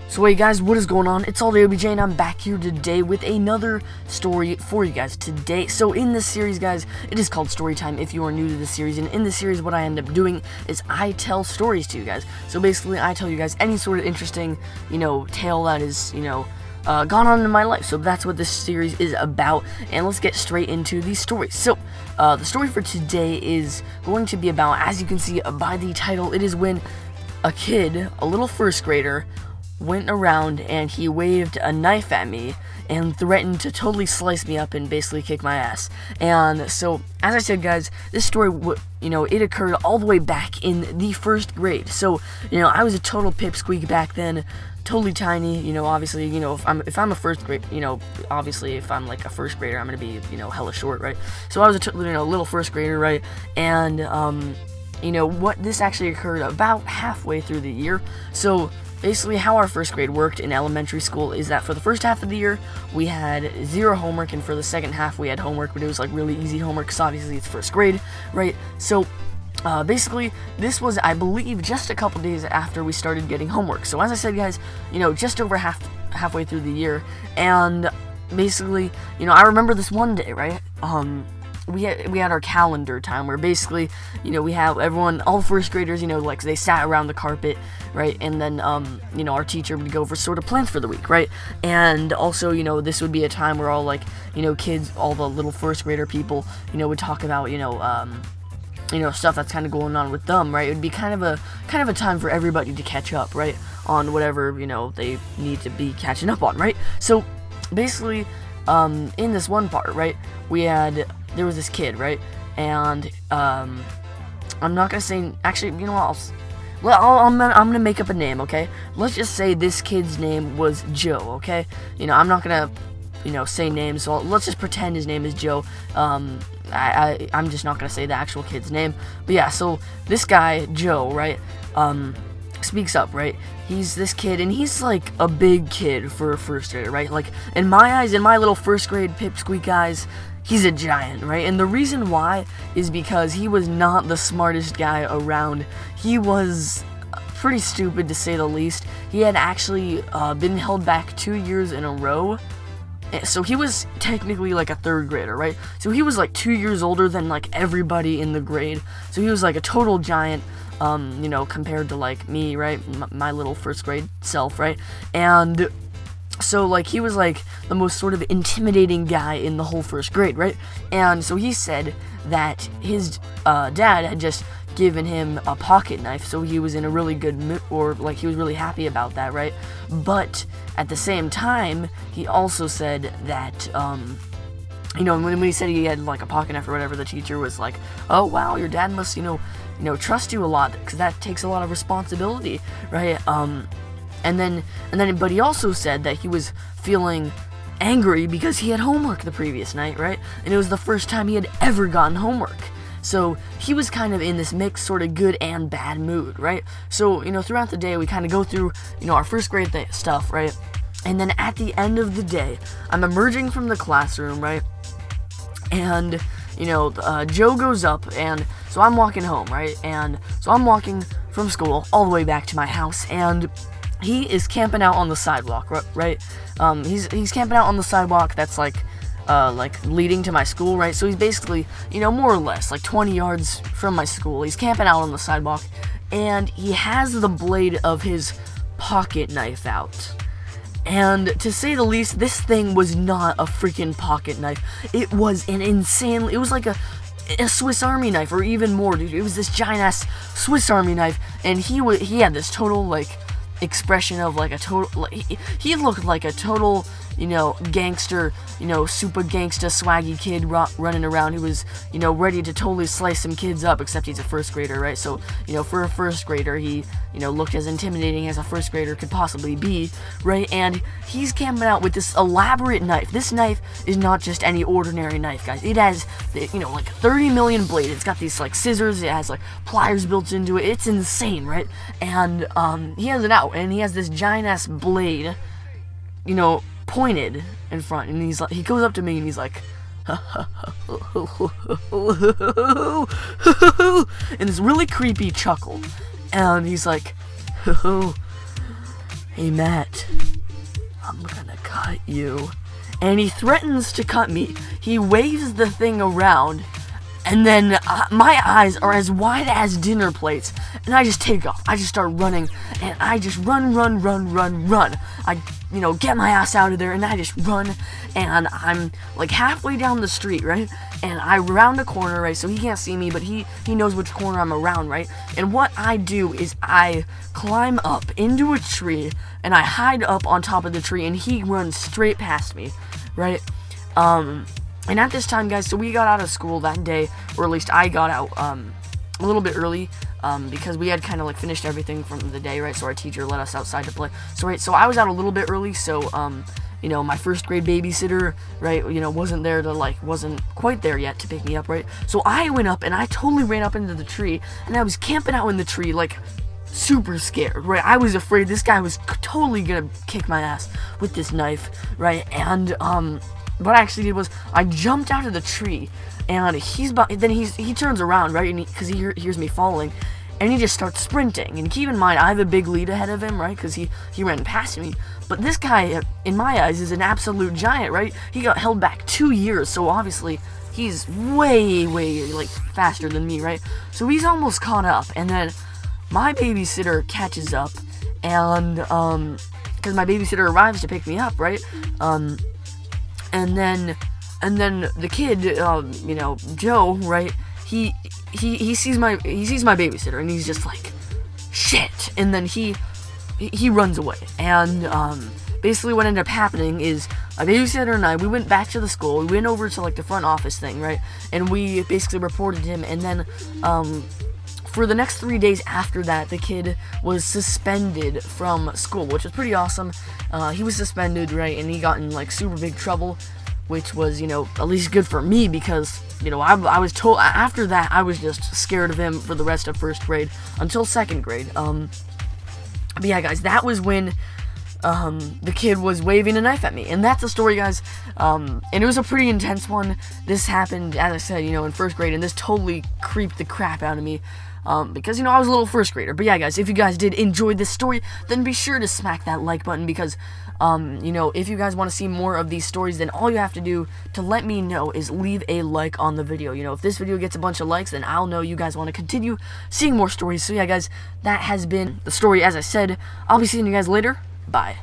So hey guys, what is going on? It's all the OBJ and I'm back here today with another story for you guys today. So in this series, guys, it is called Story Time if you are new to this series, and in this series what I end up doing is I tell stories to you guys. So basically I tell you guys any sort of interesting, tale that is, gone on in my life. So that's what this series is about, and let's get straight into these stories. So the story for today is going to be about, as you can see by the title, it is when a kid, a little first grader, went around and he waved a knife at me and threatened to totally slice me up and basically kick my ass. And so, as I said, guys, this story, it occurred all the way back in the first grade. So, I was a total pipsqueak back then, totally tiny. Obviously, if I'm a first grade, obviously if I'm like a first grader, I'm gonna be, hella short, right? So I was a little first grader, right? And what this actually occurred about halfway through the year. So basically how our first grade worked in elementary school is that for the first half of the year we had zero homework, and for the second half we had homework, but it was like really easy homework because obviously it's first grade, right? So basically this was, I believe, just a couple days after we started getting homework. So as I said, guys, just over halfway through the year, and basically, I remember this one day, right? We had our calendar time where basically, we have everyone, all first graders, like they sat around the carpet, right? And then, our teacher would go over sort of plans for the week, right? And also, this would be a time where all like, kids, all the little first grader people, would talk about, stuff that's kind of going on with them, right? It would be kind of a time for everybody to catch up, right? On whatever, they need to be catching up on, right? So basically, in this one part, right, there was this kid, right, and I'm not gonna say, actually, I'm gonna make up a name, okay? Let's just say this kid's name was Joe, okay? I'm not gonna, say names, so let's just pretend his name is Joe. I'm just not gonna say the actual kid's name, but yeah, so this guy, Joe, right, speaks up, right? He's this kid, and he's like a big kid for a first grader, right? Like, in my eyes, in my little first grade pipsqueak eyes, he's a giant, right? And the reason why is because he was not the smartest guy around. He was pretty stupid, to say the least. He had actually been held back 2 years in a row. So he was technically like a third grader, right? So he was like 2 years older than like everybody in the grade. So he was like a total giant, compared to like me, right? My little first grade self, right? And so, like, he was, like, the most sort of intimidating guy in the whole first grade, right? And so he said that his dad had just given him a pocket knife, so he was in a really good mood, or, like, he was really happy about that, right? But at the same time, he also said that, when he said he had, like, a pocket knife or whatever, the teacher was like, oh, wow, your dad must, trust you a lot, because that takes a lot of responsibility, right? But he also said that he was feeling angry because he had homework the previous night, right? And it was the first time he had ever gotten homework. So he was kind of in this mixed sort of good and bad mood, right? So, throughout the day, we kind of go through, our first grade stuff, right? And then at the end of the day, I'm emerging from the classroom, right? And, Joe goes up, and so I'm walking home, right? And so I'm walking from school all the way back to my house, and he is camping out on the sidewalk, right? He's camping out on the sidewalk that's like leading to my school, right? So he's basically, more or less like 20 yards from my school. He's camping out on the sidewalk, and he has the blade of his pocket knife out. And to say the least, this thing was not a freaking pocket knife. It was an insane, it was like a Swiss Army knife, or even more, dude. It was this giant ass Swiss Army knife, and he had this total, like, expression of like a total, like, he looked like a total, gangster, super gangsta swaggy kid running around who was, ready to totally slice some kids up, except he's a first grader, right? So, for a first grader, he, looked as intimidating as a first grader could possibly be, right? And he's camping out with this elaborate knife. This knife is not just any ordinary knife, guys. It has, like 30 million blades. It's got these, like, scissors. It has, like, pliers built into it. It's insane, right? And, he has it out, and he has this giant-ass blade, pointed in front, and he's like, he goes up to me and he's like, and this really creepy chuckle, and he's like, "Hey, Matt, I'm gonna cut you." And he threatens to cut me. He waves the thing around, and then my eyes are as wide as dinner plates, and I just take off. I just start running, and I just run. I, get my ass out of there, and I just run, and I'm like halfway down the street, right? And I round a corner, right? So he can't see me, but he knows which corner I'm around, right? And what I do is I climb up into a tree, and I hide up on top of the tree, and he runs straight past me, right? And at this time, guys, so we got out of school that day, or at least I got out a little bit early, because we had kind of like finished everything from the day, right? So our teacher let us outside to play. So I was out a little bit early, so my first grade babysitter, right, wasn't quite there yet to pick me up, right? So I went up and I totally ran up into the tree, and I was camping out in the tree, like, super scared, right? I was afraid this guy was totally gonna kick my ass with this knife, right? And what I actually did was I jumped out of the tree, and he turns around, right? And because he hears me falling, and he just starts sprinting. And keep in mind, I have a big lead ahead of him, right? Because he ran past me. But this guy, in my eyes, is an absolute giant, right? He got held back 2 years, so obviously he's way like faster than me, right? So he's almost caught up, and then my babysitter catches up, and because my babysitter arrives to pick me up, right? And then the kid, Joe, right? He sees my babysitter, and he's just like, shit. And then he runs away. And basically what ended up happening is my babysitter and I, we went back to the school. We went over to like the front office thing, right? And we basically reported him. And then for the next 3 days after that, the kid was suspended from school, which was pretty awesome. He was suspended, right, and he got in, like, super big trouble, which was, at least good for me, because, I was told, after that, I was just scared of him for the rest of first grade, until second grade. But yeah, guys, that was when the kid was waving a knife at me, and that's the story, guys. And it was a pretty intense one. This happened, as I said, in first grade, and this totally creeped the crap out of me. Because, I was a little first grader. But yeah, guys, if you guys did enjoy this story, then be sure to smack that like button, because, if you guys want to see more of these stories, then all you have to do to let me know is leave a like on the video. If this video gets a bunch of likes, then I'll know you guys want to continue seeing more stories. So yeah, guys, that has been the story. As I said, I'll be seeing you guys later. Bye.